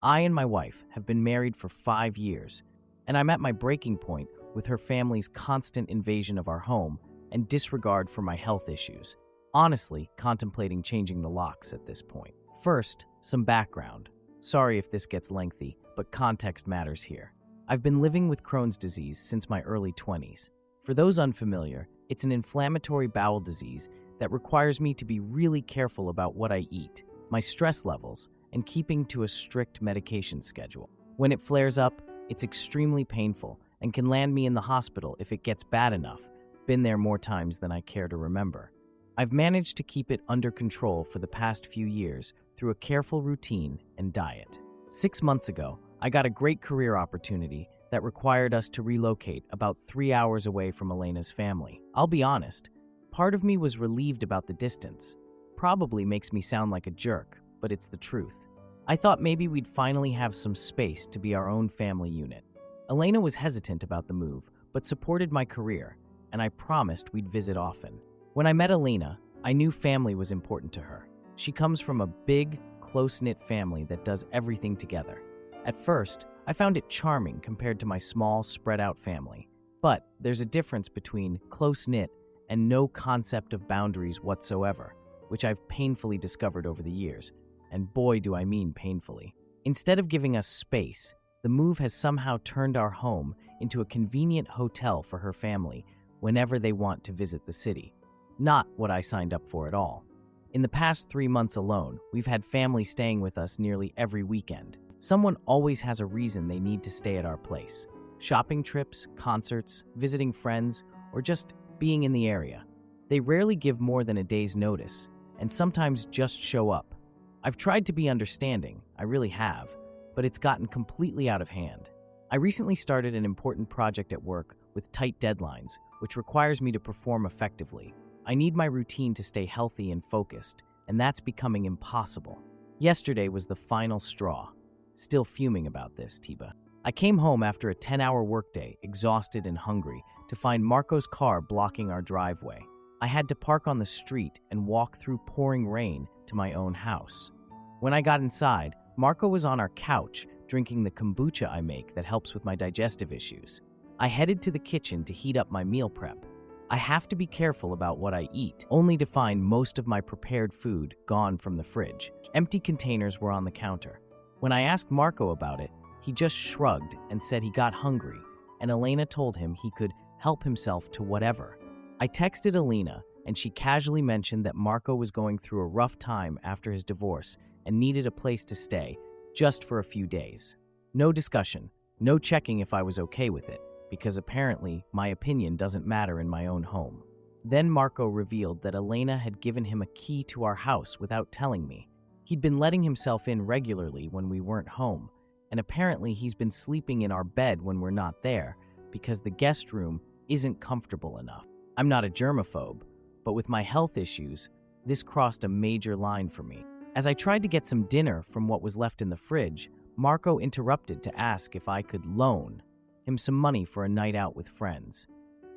I and my wife have been married for 5 years, and I'm at my breaking point with her family's constant invasion of our home and disregard for my health issues. Honestly, contemplating changing the locks at this point. First, some background. Sorry if this gets lengthy, but context matters here. I've been living with Crohn's disease since my early 20s. For those unfamiliar, it's an inflammatory bowel disease that requires me to be really careful about what I eat, my stress levels, and keeping to a strict medication schedule. When it flares up, it's extremely painful and can land me in the hospital if it gets bad enough. Been there more times than I care to remember. I've managed to keep it under control for the past few years through a careful routine and diet. 6 months ago, I got a great career opportunity that required us to relocate about 3 hours away from Elena's family. I'll be honest, part of me was relieved about the distance. Probably makes me sound like a jerk, but it's the truth. I thought maybe we'd finally have some space to be our own family unit. Elena was hesitant about the move, but supported my career, and I promised we'd visit often. When I met Elena, I knew family was important to her. She comes from a big, close-knit family that does everything together. At first, I found it charming compared to my small, spread-out family. But there's a difference between close-knit and no concept of boundaries whatsoever, which I've painfully discovered over the years. And boy, do I mean painfully. Instead of giving us space, the move has somehow turned our home into a convenient hotel for her family whenever they want to visit the city. Not what I signed up for at all. In the past 3 months alone, we've had family staying with us nearly every weekend. Someone always has a reason they need to stay at our place. Shopping trips, concerts, visiting friends, or just being in the area. They rarely give more than a day's notice, and sometimes just show up. I've tried to be understanding, I really have, but it's gotten completely out of hand. I recently started an important project at work with tight deadlines, which requires me to perform effectively. I need my routine to stay healthy and focused, and that's becoming impossible. Yesterday was the final straw. Still fuming about this, Tiba. I came home after a 10-hour workday, exhausted and hungry, to find Marco's car blocking our driveway. I had to park on the street and walk through pouring rain to my own house. When I got inside, Marco was on our couch drinking the kombucha I make that helps with my digestive issues. I headed to the kitchen to heat up my meal prep. I have to be careful about what I eat, only to find most of my prepared food gone from the fridge. Empty containers were on the counter. When I asked Marco about it, he just shrugged and said he got hungry, and Elena told him he could help himself to whatever. I texted Elena, and she casually mentioned that Marco was going through a rough time after his divorce and needed a place to stay, just for a few days. No discussion, no checking if I was okay with it, because apparently my opinion doesn't matter in my own home. Then Marco revealed that Elena had given him a key to our house without telling me. He'd been letting himself in regularly when we weren't home, and apparently he's been sleeping in our bed when we're not there because the guest room isn't comfortable enough. I'm not a germaphobe, but with my health issues, this crossed a major line for me. As I tried to get some dinner from what was left in the fridge, Marco interrupted to ask if I could loan him some money for a night out with friends.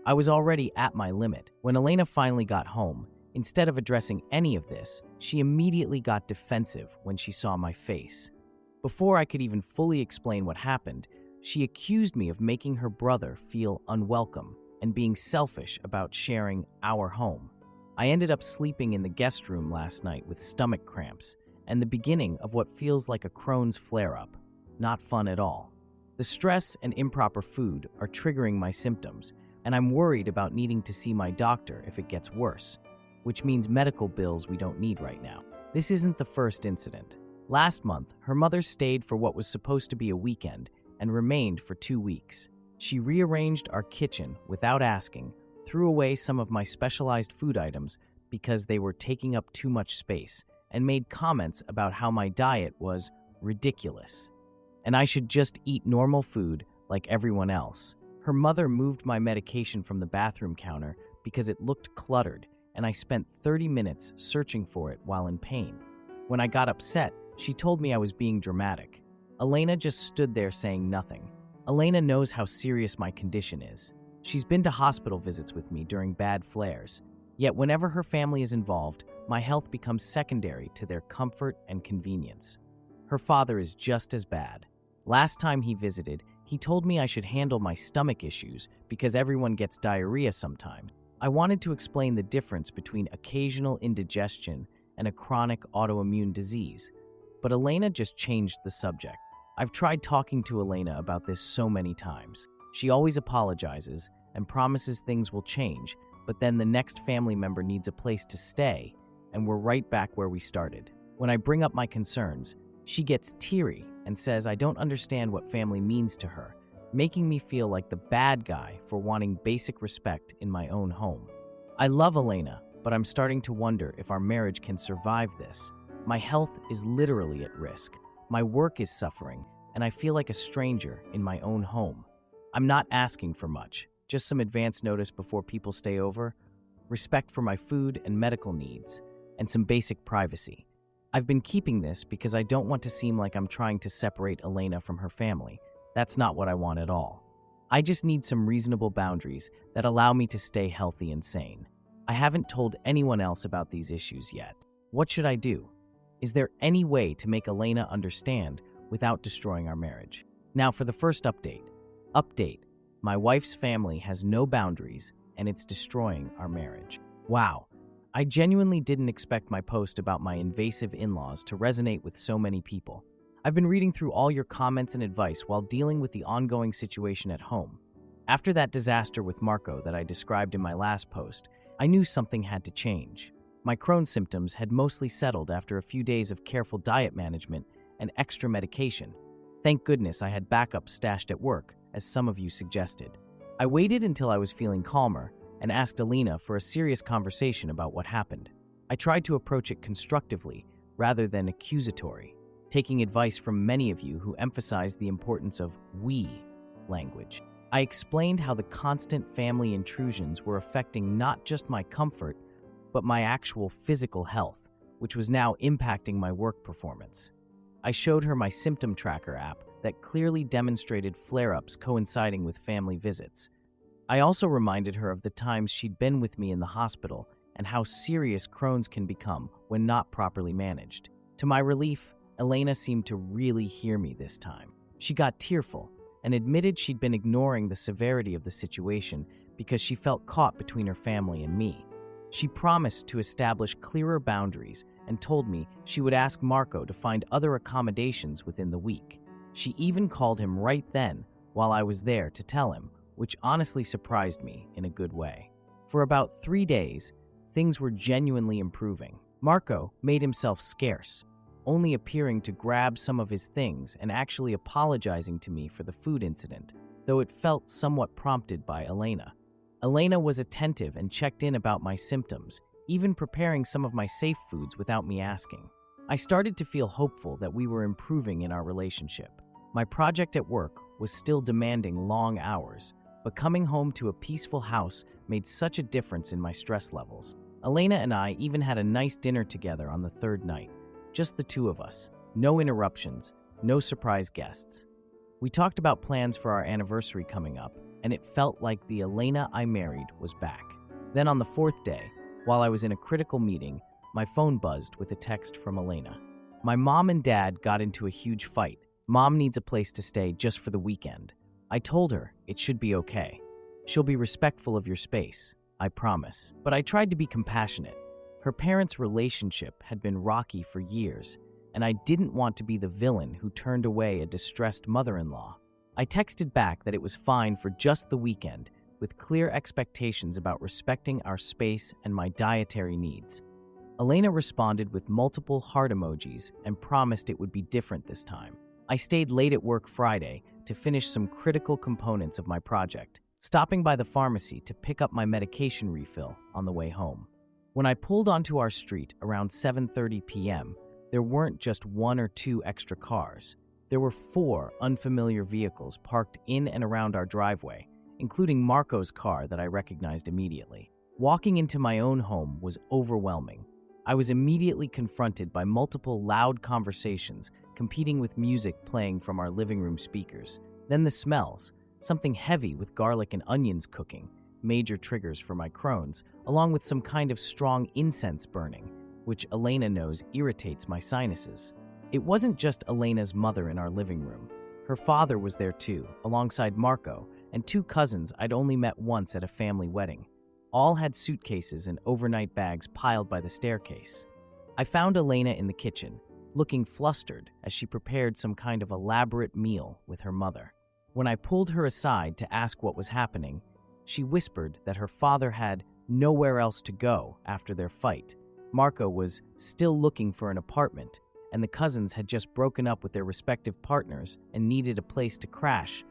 I was already at my limit. When Elena finally got home, instead of addressing any of this, she immediately got defensive when she saw my face. Before I could even fully explain what happened, she accused me of making her brother feel unwelcome and being selfish about sharing our home. I ended up sleeping in the guest room last night with stomach cramps and the beginning of what feels like a Crohn's flare-up. Not fun at all. The stress and improper food are triggering my symptoms, and I'm worried about needing to see my doctor if it gets worse, which means medical bills we don't need right now. This isn't the first incident. Last month, her mother stayed for what was supposed to be a weekend and remained for 2 weeks. She rearranged our kitchen without asking, threw away some of my specialized food items because they were taking up too much space, and made comments about how my diet was ridiculous, and I should just eat normal food like everyone else. Her mother moved my medication from the bathroom counter because it looked cluttered, and I spent 30 minutes searching for it while in pain. When I got upset, she told me I was being dramatic. Elena just stood there saying nothing. Elena knows how serious my condition is. She's been to hospital visits with me during bad flares. Yet whenever her family is involved, my health becomes secondary to their comfort and convenience. Her father is just as bad. Last time he visited, he told me I should handle my stomach issues because everyone gets diarrhea sometimes. I wanted to explain the difference between occasional indigestion and a chronic autoimmune disease, but Elena just changed the subject. I've tried talking to Elena about this so many times. She always apologizes and promises things will change, but then the next family member needs a place to stay, and we're right back where we started. When I bring up my concerns, she gets teary and says I don't understand what family means to her, making me feel like the bad guy for wanting basic respect in my own home. I love Elena, but I'm starting to wonder if our marriage can survive this. My health is literally at risk. My work is suffering, and I feel like a stranger in my own home. I'm not asking for much, just some advance notice before people stay over, respect for my food and medical needs, and some basic privacy. I've been keeping this because I don't want to seem like I'm trying to separate Elena from her family. That's not what I want at all. I just need some reasonable boundaries that allow me to stay healthy and sane. I haven't told anyone else about these issues yet. What should I do? Is there any way to make Elena understand without destroying our marriage? Now for the first update. My wife's family has no boundaries and it's destroying our marriage. Wow. I genuinely didn't expect my post about my invasive in-laws to resonate with so many people. I've been reading through all your comments and advice while dealing with the ongoing situation at home. After that disaster with Marco that I described in my last post, I knew something had to change. My Crohn's symptoms had mostly settled after a few days of careful diet management and extra medication. Thank goodness I had backups stashed at work, as some of you suggested. I waited until I was feeling calmer and asked Elena for a serious conversation about what happened. I tried to approach it constructively rather than accusatory, taking advice from many of you who emphasized the importance of we language. I explained how the constant family intrusions were affecting not just my comfort, but my actual physical health, which was now impacting my work performance. I showed her my symptom tracker app that clearly demonstrated flare-ups coinciding with family visits. I also reminded her of the times she'd been with me in the hospital and how serious Crohn's can become when not properly managed. To my relief, Elena seemed to really hear me this time. She got tearful and admitted she'd been ignoring the severity of the situation because she felt caught between her family and me. She promised to establish clearer boundaries and told me she would ask Marco to find other accommodations within the week. She even called him right then while I was there to tell him, which honestly surprised me in a good way. For about 3 days, things were genuinely improving. Marco made himself scarce, only appearing to grab some of his things and actually apologizing to me for the food incident, though it felt somewhat prompted by Elena. Elena was attentive and checked in about my symptoms, even preparing some of my safe foods without me asking. I started to feel hopeful that we were improving in our relationship. My project at work was still demanding long hours, but coming home to a peaceful house made such a difference in my stress levels. Elena and I even had a nice dinner together on the third night, just the two of us. No interruptions, no surprise guests. We talked about plans for our anniversary coming up, and it felt like the Elena I married was back. Then on the fourth day, while I was in a critical meeting, my phone buzzed with a text from Elena. My mom and dad got into a huge fight. Mom needs a place to stay just for the weekend. I told her it should be okay. She'll be respectful of your space, I promise. But I tried to be compassionate. Her parents' relationship had been rocky for years, and I didn't want to be the villain who turned away a distressed mother-in-law. I texted back that it was fine for just the weekend, with clear expectations about respecting our space and my dietary needs. Elena responded with multiple heart emojis and promised it would be different this time. I stayed late at work Friday to finish some critical components of my project, stopping by the pharmacy to pick up my medication refill on the way home. When I pulled onto our street around 7:30 p.m., there weren't just 1 or 2 extra cars. There were 4 unfamiliar vehicles parked in and around our driveway, including Marco's car that I recognized immediately. Walking into my own home was overwhelming. I was immediately confronted by multiple loud conversations competing with music playing from our living room speakers. Then the smells, something heavy with garlic and onions cooking, major triggers for my Crohn's, along with some kind of strong incense burning, which Elena knows irritates my sinuses. It wasn't just Elena's mother in our living room. Her father was there too, alongside Marco and two cousins I'd only met once at a family wedding. All had suitcases and overnight bags piled by the staircase. I found Elena in the kitchen, looking flustered as she prepared some kind of elaborate meal with her mother. When I pulled her aside to ask what was happening, she whispered that her father had nowhere else to go after their fight. Marco was still looking for an apartment, and the cousins had just broken up with their respective partners and needed a place to crash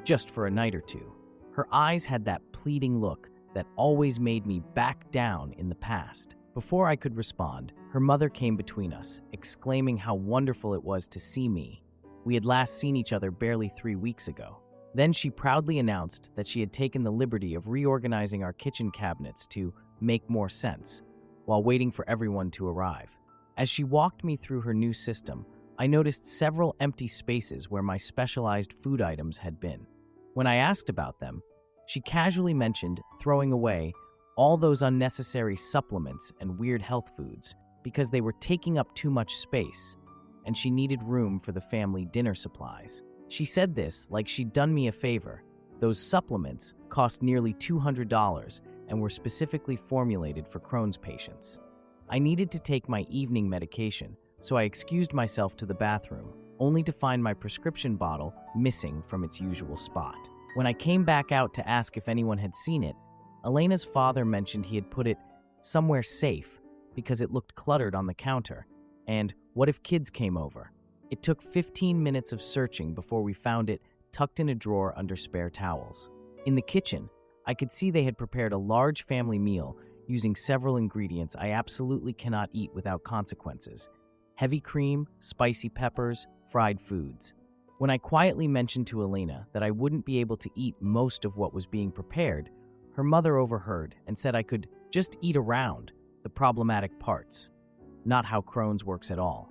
just for a night or two. Her eyes had that pleading look that always made me back down in the past. Before I could respond, her mother came between us, exclaiming how wonderful it was to see me. We had last seen each other barely 3 weeks ago. Then she proudly announced that she had taken the liberty of reorganizing our kitchen cabinets to make more sense, while waiting for everyone to arrive. As she walked me through her new system, I noticed several empty spaces where my specialized food items had been. When I asked about them, she casually mentioned throwing away all those unnecessary supplements and weird health foods because they were taking up too much space, and she needed room for the family dinner supplies. She said this like she'd done me a favor. Those supplements cost nearly $200 and were specifically formulated for Crohn's patients. I needed to take my evening medication, so I excused myself to the bathroom, only to find my prescription bottle missing from its usual spot. When I came back out to ask if anyone had seen it, Elena's father mentioned he had put it somewhere safe because it looked cluttered on the counter, and what if kids came over? It took 15 minutes of searching before we found it tucked in a drawer under spare towels. In the kitchen, I could see they had prepared a large family meal using several ingredients I absolutely cannot eat without consequences: heavy cream, spicy peppers, fried foods. When I quietly mentioned to Elena that I wouldn't be able to eat most of what was being prepared, her mother overheard and said I could just eat around the problematic parts. Not how Crohn's works at all.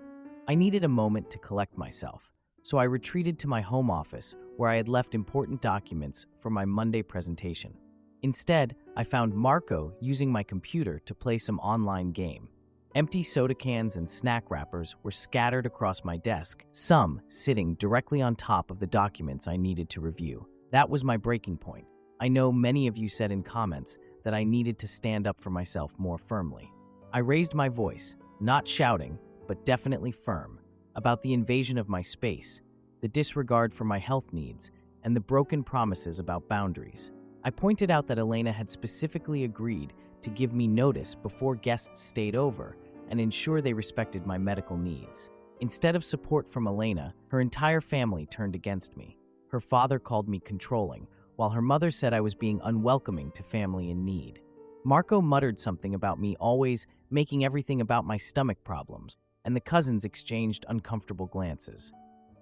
I needed a moment to collect myself, so I retreated to my home office where I had left important documents for my Monday presentation. Instead, I found Marco using my computer to play some online game. Empty soda cans and snack wrappers were scattered across my desk, some sitting directly on top of the documents I needed to review. That was my breaking point. I know many of you said in comments that I needed to stand up for myself more firmly. I raised my voice, not shouting, but definitely firm, about the invasion of my space, the disregard for my health needs, and the broken promises about boundaries. I pointed out that Elena had specifically agreed to give me notice before guests stayed over and ensure they respected my medical needs. Instead of support from Elena, her entire family turned against me. Her father called me controlling, while her mother said I was being unwelcoming to family in need. Marco muttered something about me always making everything about my stomach problems, and the cousins exchanged uncomfortable glances.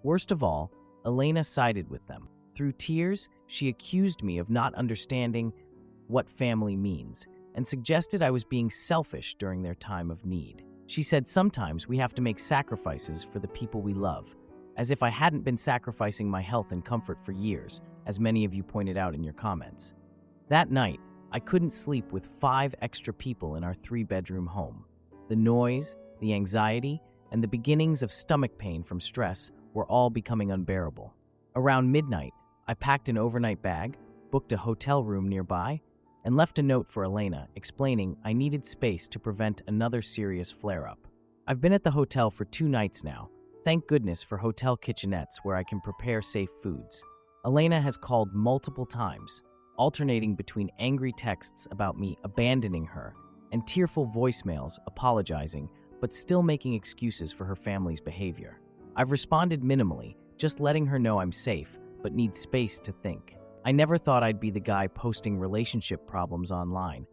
Worst of all, Elena sided with them. Through tears, she accused me of not understanding what family means and suggested I was being selfish during their time of need. She said sometimes we have to make sacrifices for the people we love, as if I hadn't been sacrificing my health and comfort for years, as many of you pointed out in your comments. That night, I couldn't sleep with 5 extra people in our 3-bedroom home. The noise, the anxiety, and the beginnings of stomach pain from stress were all becoming unbearable. Around midnight, I packed an overnight bag, booked a hotel room nearby, and left a note for Elena explaining I needed space to prevent another serious flare-up. I've been at the hotel for 2 nights now. Thank goodness for hotel kitchenettes where I can prepare safe foods. Elena has called multiple times, alternating between angry texts about me abandoning her and tearful voicemails apologizing but still making excuses for her family's behavior. I've responded minimally, just letting her know I'm safe but need space to think. I never thought I'd be the guy posting relationship problems online,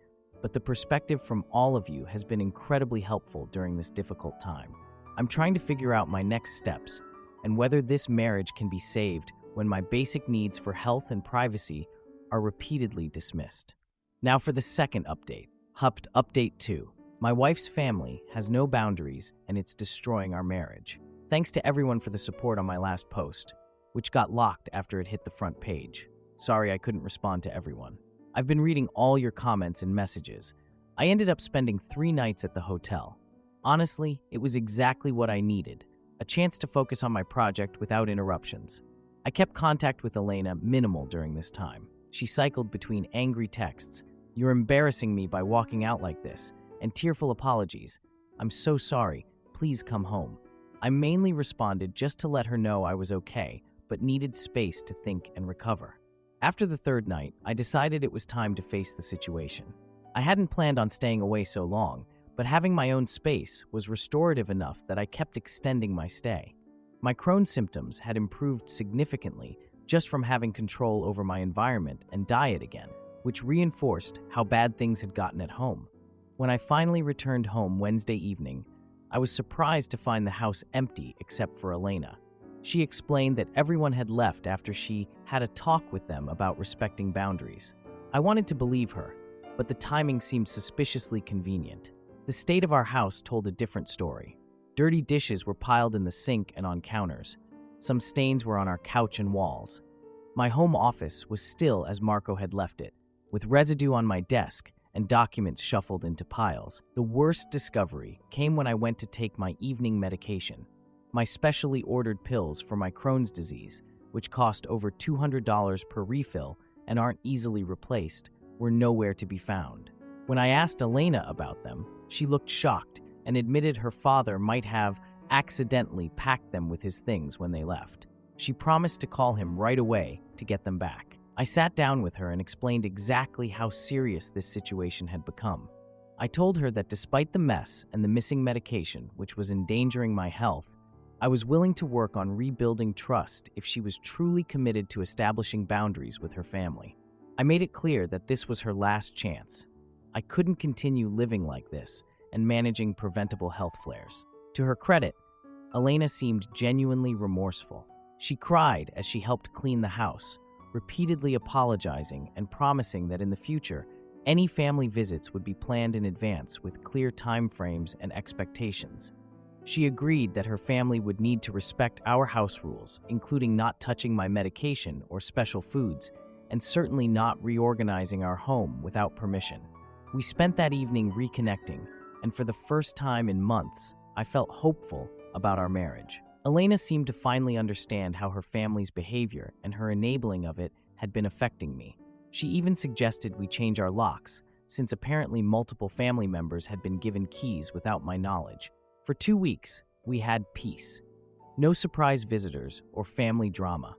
but the perspective from all of you has been incredibly helpful during this difficult time. I'm trying to figure out my next steps and whether this marriage can be saved when my basic needs for health and privacy are repeatedly dismissed. Now for the second update. Update 2. My wife's family has no boundaries and it's destroying our marriage. Thanks to everyone for the support on my last post, which got locked after it hit the front page. Sorry I couldn't respond to everyone. I've been reading all your comments and messages. I ended up spending 3 nights at the hotel. Honestly, it was exactly what I needed. a chance to focus on my project without interruptions. I kept contact with Elena minimal during this time. She cycled between angry texts, "You're embarrassing me by walking out like this," and tearful apologies. "I'm so sorry, please come home." I mainly responded just to let her know I was okay, but needed space to think and recover. After the third night, I decided it was time to face the situation. I hadn't planned on staying away so long, but having my own space was restorative enough that I kept extending my stay. My Crohn's symptoms had improved significantly just from having control over my environment and diet again, which reinforced how bad things had gotten at home. When I finally returned home Wednesday evening, I was surprised to find the house empty except for Elena. She explained that everyone had left after she had a talk with them about respecting boundaries. I wanted to believe her, but the timing seemed suspiciously convenient. The state of our house told a different story. Dirty dishes were piled in the sink and on counters. Some stains were on our couch and walls. My home office was still as Marco had left it, with residue on my desk and documents shuffled into piles. The worst discovery came when I went to take my evening medication. My specially ordered pills for my Crohn's disease, which cost over $200 per refill and aren't easily replaced, were nowhere to be found. When I asked Elena about them, she looked shocked and admitted her father might have accidentally packed them with his things when they left. She promised to call him right away to get them back. I sat down with her and explained exactly how serious this situation had become. I told her that despite the mess and the missing medication, which was endangering my health, I was willing to work on rebuilding trust if she was truly committed to establishing boundaries with her family. I made it clear that this was her last chance. I couldn't continue living like this and managing preventable health flares. To her credit, Elena seemed genuinely remorseful. She cried as she helped clean the house, repeatedly apologizing and promising that in the future, any family visits would be planned in advance with clear time frames and expectations. She agreed that her family would need to respect our house rules, including not touching my medication or special foods, and certainly not reorganizing our home without permission. We spent that evening reconnecting, and for the first time in months, I felt hopeful about our marriage. Elena seemed to finally understand how her family's behavior and her enabling of it had been affecting me. She even suggested we change our locks, since apparently multiple family members had been given keys without my knowledge. For 2 weeks, we had peace. No surprise visitors or family drama.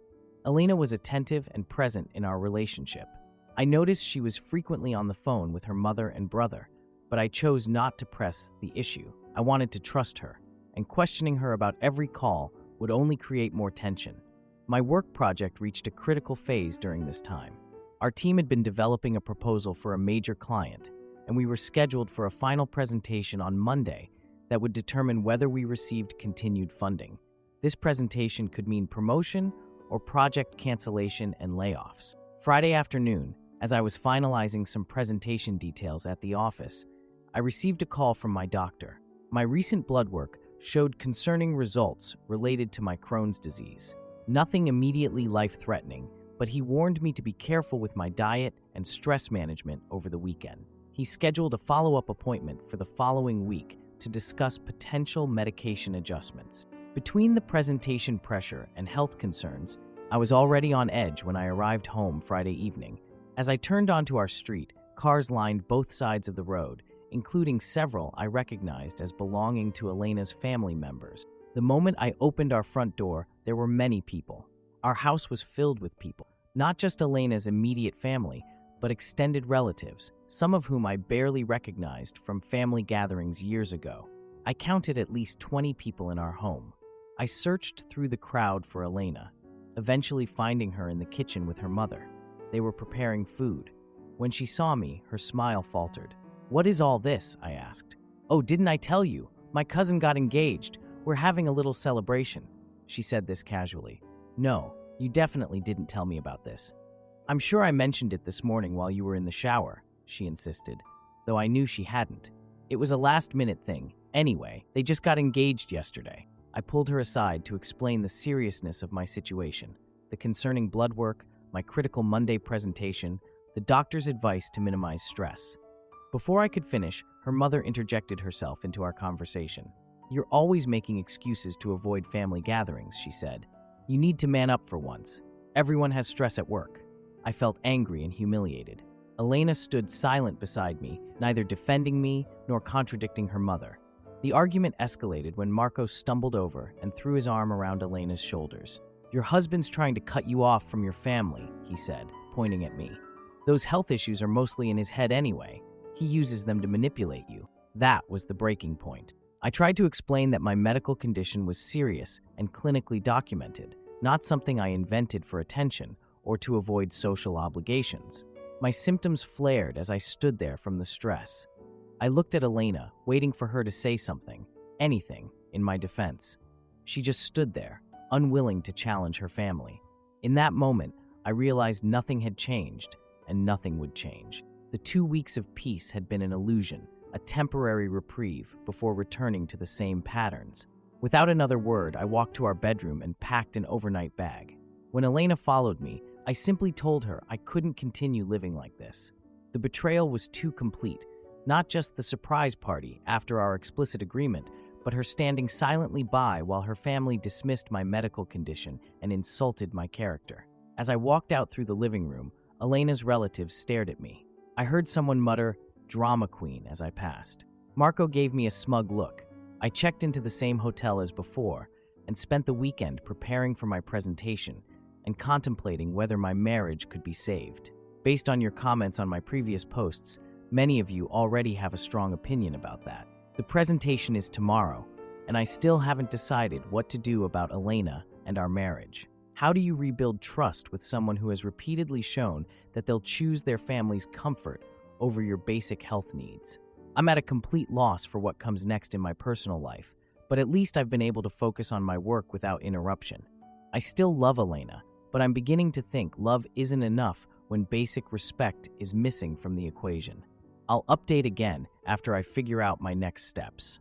Elena was attentive and present in our relationship. I noticed she was frequently on the phone with her mother and brother, but I chose not to press the issue. I wanted to trust her, and questioning her about every call would only create more tension. My work project reached a critical phase during this time. Our team had been developing a proposal for a major client, and we were scheduled for a final presentation on Monday that would determine whether we received continued funding. This presentation could mean promotion or project cancellation and layoffs. Friday afternoon, as I was finalizing some presentation details at the office, I received a call from my doctor. My recent blood work showed concerning results related to my Crohn's disease. Nothing immediately life-threatening, but he warned me to be careful with my diet and stress management over the weekend. He scheduled a follow-up appointment for the following week to discuss potential medication adjustments. Between the presentation pressure and health concerns, I was already on edge when I arrived home Friday evening. As I turned onto our street, cars lined both sides of the road, including several I recognized as belonging to Elena's family members. The moment I opened our front door, there were many people. Our house was filled with people, not just Elena's immediate family, but extended relatives, some of whom I barely recognized from family gatherings years ago. I counted at least 20 people in our home. I searched through the crowd for Elena, eventually finding her in the kitchen with her mother. They were preparing food. When she saw me, her smile faltered. "What is all this?" I asked. "Oh, didn't I tell you? My cousin got engaged. We're having a little celebration." She said this casually. "No, you definitely didn't tell me about this." "I'm sure I mentioned it this morning while you were in the shower," she insisted, though I knew she hadn't. "It was a last-minute thing. Anyway, they just got engaged yesterday." I pulled her aside to explain the seriousness of my situation, the concerning blood work, my critical Monday presentation, the doctor's advice to minimize stress. Before I could finish, her mother interjected herself into our conversation. "You're always making excuses to avoid family gatherings," she said. "You need to man up for once. Everyone has stress at work." I felt angry and humiliated. Elena stood silent beside me, neither defending me nor contradicting her mother. The argument escalated when Marco stumbled over and threw his arm around Elena's shoulders. "Your husband's trying to cut you off from your family," he said, pointing at me. "Those health issues are mostly in his head anyway. He uses them to manipulate you." That was the breaking point. I tried to explain that my medical condition was serious and clinically documented, not something I invented for attention or to avoid social obligations. My symptoms flared as I stood there from the stress. I looked at Elena, waiting for her to say something, anything, in my defense. She just stood there, unwilling to challenge her family. In that moment, I realized nothing had changed, and nothing would change. The 2 weeks of peace had been an illusion, a temporary reprieve before returning to the same patterns. Without another word, I walked to our bedroom and packed an overnight bag. When Elena followed me, I simply told her I couldn't continue living like this. The betrayal was too complete, not just the surprise party after our explicit agreement, but her standing silently by while her family dismissed my medical condition and insulted my character. As I walked out through the living room, Elena's relatives stared at me. I heard someone mutter, "Drama queen," as I passed. Marco gave me a smug look. I checked into the same hotel as before and spent the weekend preparing for my presentation and contemplating whether my marriage could be saved. Based on your comments on my previous posts, many of you already have a strong opinion about that. The presentation is tomorrow, and I still haven't decided what to do about Elena and our marriage. How do you rebuild trust with someone who has repeatedly shown that they'll choose their family's comfort over your basic health needs? I'm at a complete loss for what comes next in my personal life, but at least I've been able to focus on my work without interruption. I still love Elena, but I'm beginning to think love isn't enough when basic respect is missing from the equation. I'll update again after I figure out my next steps.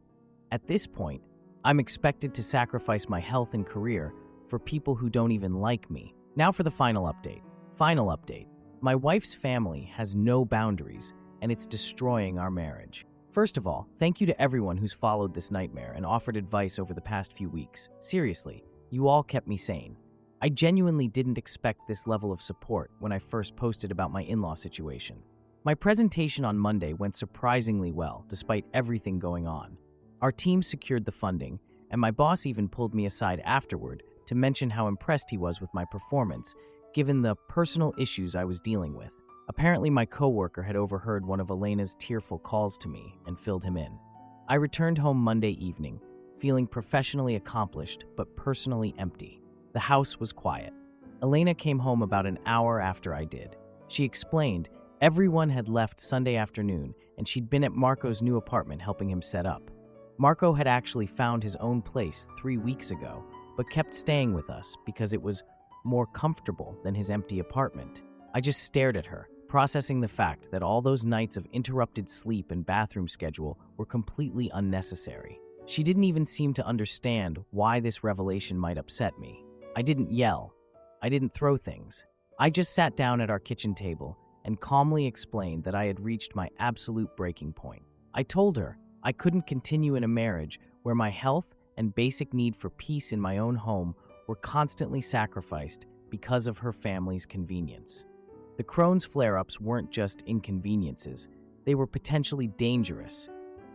At this point, I'm expected to sacrifice my health and career for people who don't even like me. Now for the final update. Final update. My wife's family has no boundaries, and it's destroying our marriage. First of all, thank you to everyone who's followed this nightmare and offered advice over the past few weeks. Seriously, you all kept me sane. I genuinely didn't expect this level of support when I first posted about my in-law situation. My presentation on Monday went surprisingly well, despite everything going on. Our team secured the funding, and my boss even pulled me aside afterward to mention how impressed he was with my performance, given the personal issues I was dealing with. Apparently, my coworker had overheard one of Elena's tearful calls to me and filled him in. I returned home Monday evening, feeling professionally accomplished but personally empty. The house was quiet. Elena came home about an hour after I did. She explained everyone had left Sunday afternoon and she'd been at Marco's new apartment helping him set up. Marco had actually found his own place 3 weeks ago, but kept staying with us because it was more comfortable than his empty apartment. I just stared at her, processing the fact that all those nights of interrupted sleep and bathroom schedule were completely unnecessary. She didn't even seem to understand why this revelation might upset me. I didn't yell. I didn't throw things. I just sat down at our kitchen table and calmly explained that I had reached my absolute breaking point. I told her I couldn't continue in a marriage where my health and basic need for peace in my own home were constantly sacrificed because of her family's convenience. The Crohn's flare-ups weren't just inconveniences, they were potentially dangerous,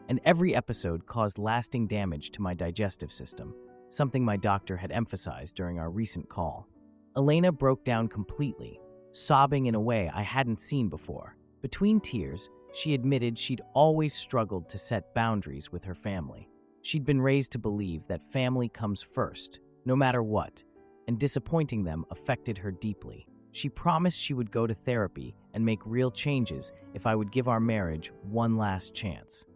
and every episode caused lasting damage to my digestive system, something my doctor had emphasized during our recent call. Elena broke down completely, sobbing in a way I hadn't seen before. Between tears, she admitted she'd always struggled to set boundaries with her family. She'd been raised to believe that family comes first, no matter what, and disappointing them affected her deeply. She promised she would go to therapy and make real changes if I would give our marriage one last chance.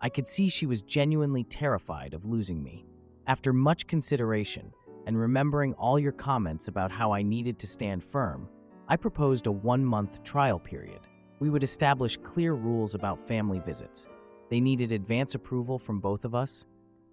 I could see she was genuinely terrified of losing me. After much consideration, and remembering all your comments about how I needed to stand firm, I proposed a 1-month trial period. We would establish clear rules about family visits. They needed advance approval from both of us,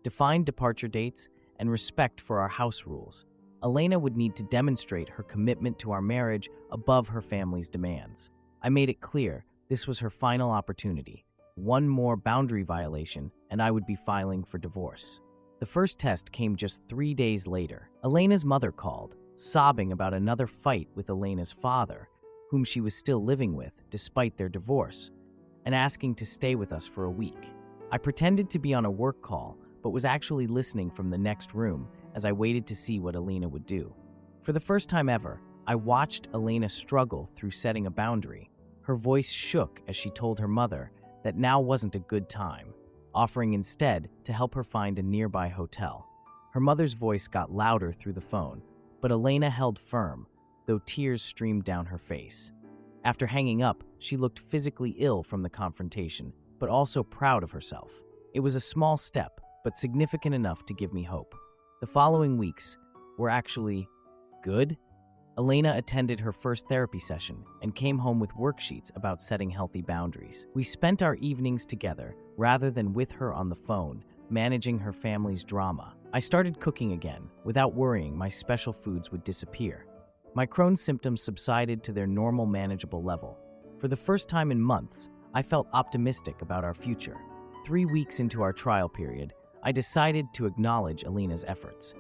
defined departure dates, and respect for our house rules. Elena would need to demonstrate her commitment to our marriage above her family's demands. I made it clear this was her final opportunity. One more boundary violation, and I would be filing for divorce. The first test came just 3 days later. Elena's mother called, sobbing about another fight with Elena's father, whom she was still living with despite their divorce, and asking to stay with us for a week. I pretended to be on a work call, but was actually listening from the next room as I waited to see what Elena would do. For the first time ever, I watched Elena struggle through setting a boundary. Her voice shook as she told her mother that now wasn't a good time, offering instead to help her find a nearby hotel. Her mother's voice got louder through the phone, but Elena held firm, though tears streamed down her face. After hanging up, she looked physically ill from the confrontation, but also proud of herself. It was a small step, but significant enough to give me hope. The following weeks were actually good. Elena attended her first therapy session and came home with worksheets about setting healthy boundaries. We spent our evenings together rather than with her on the phone, managing her family's drama. I started cooking again without worrying my special foods would disappear. My Crohn's symptoms subsided to their normal manageable level. For the first time in months, I felt optimistic about our future. 3 weeks into our trial period, I decided to acknowledge Elena's efforts.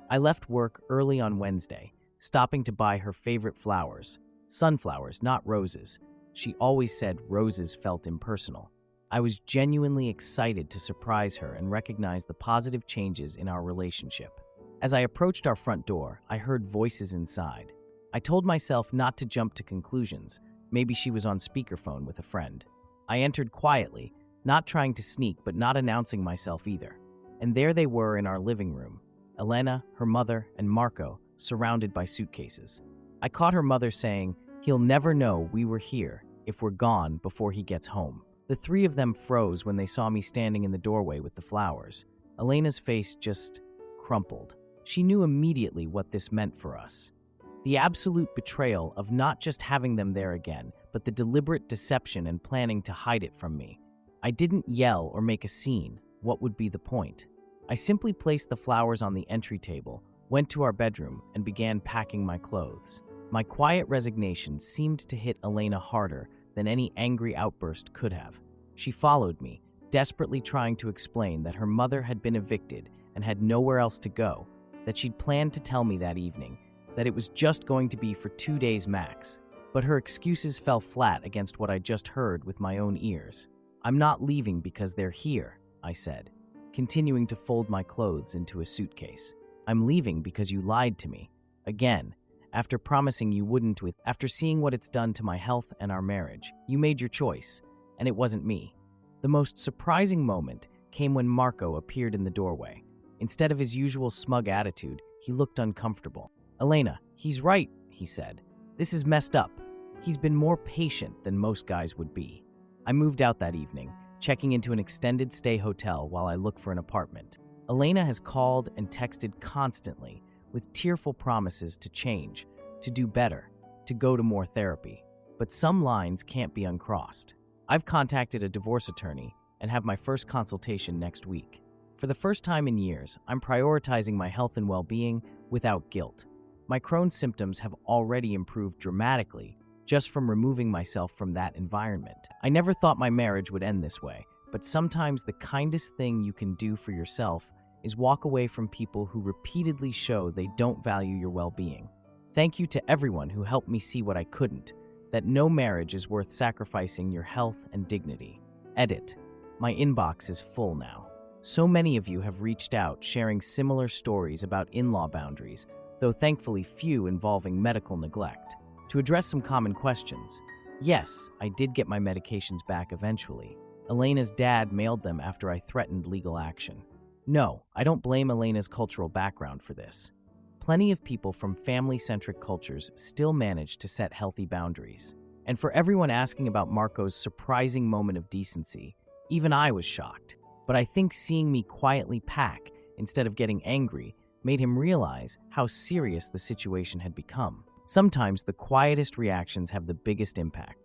I left work early on Wednesday, stopping to buy her favorite flowers. Sunflowers, not roses. She always said roses felt impersonal. I was genuinely excited to surprise her and recognize the positive changes in our relationship. As I approached our front door, I heard voices inside. I told myself not to jump to conclusions. Maybe she was on speakerphone with a friend. I entered quietly, not trying to sneak but not announcing myself either. And there they were in our living room, Elena, her mother, and Marco, surrounded by suitcases. I caught her mother saying, "He'll never know we were here if we're gone before he gets home." The three of them froze when they saw me standing in the doorway with the flowers. Elena's face just crumpled. She knew immediately what this meant for us. The absolute betrayal of not just having them there again, but the deliberate deception and planning to hide it from me. I didn't yell or make a scene. What would be the point? I simply placed the flowers on the entry table, went to our bedroom, and began packing my clothes. My quiet resignation seemed to hit Elena harder than any angry outburst could have. She followed me, desperately trying to explain that her mother had been evicted and had nowhere else to go, that she'd planned to tell me that evening, that it was just going to be for 2 days max. But her excuses fell flat against what I just heard with my own ears. "I'm not leaving because they're here," I said, continuing to fold my clothes into a suitcase. "I'm leaving because you lied to me. Again, after promising you wouldn't after seeing what it's done to my health and our marriage. You made your choice, and it wasn't me." The most surprising moment came when Marco appeared in the doorway. Instead of his usual smug attitude, he looked uncomfortable. "Elena, he's right," he said. "This is messed up. He's been more patient than most guys would be." I moved out that evening, checking into an extended stay hotel while I look for an apartment. Elena has called and texted constantly with tearful promises to change, to do better, to go to more therapy. But some lines can't be uncrossed. I've contacted a divorce attorney and have my first consultation next week. For the first time in years, I'm prioritizing my health and well-being without guilt. My Crohn's symptoms have already improved dramatically just from removing myself from that environment. I never thought my marriage would end this way, but sometimes the kindest thing you can do for yourself is walk away from people who repeatedly show they don't value your well-being. Thank you to everyone who helped me see what I couldn't, that no marriage is worth sacrificing your health and dignity. Edit. My inbox is full now. So many of you have reached out sharing similar stories about in-law boundaries, though thankfully few involving medical neglect. To address some common questions, yes, I did get my medications back eventually. Elena's dad mailed them after I threatened legal action. No, I don't blame Elena's cultural background for this. Plenty of people from family-centric cultures still manage to set healthy boundaries. And for everyone asking about Marco's surprising moment of decency, even I was shocked. But I think seeing me quietly pack instead of getting angry made him realize how serious the situation had become. Sometimes the quietest reactions have the biggest impact.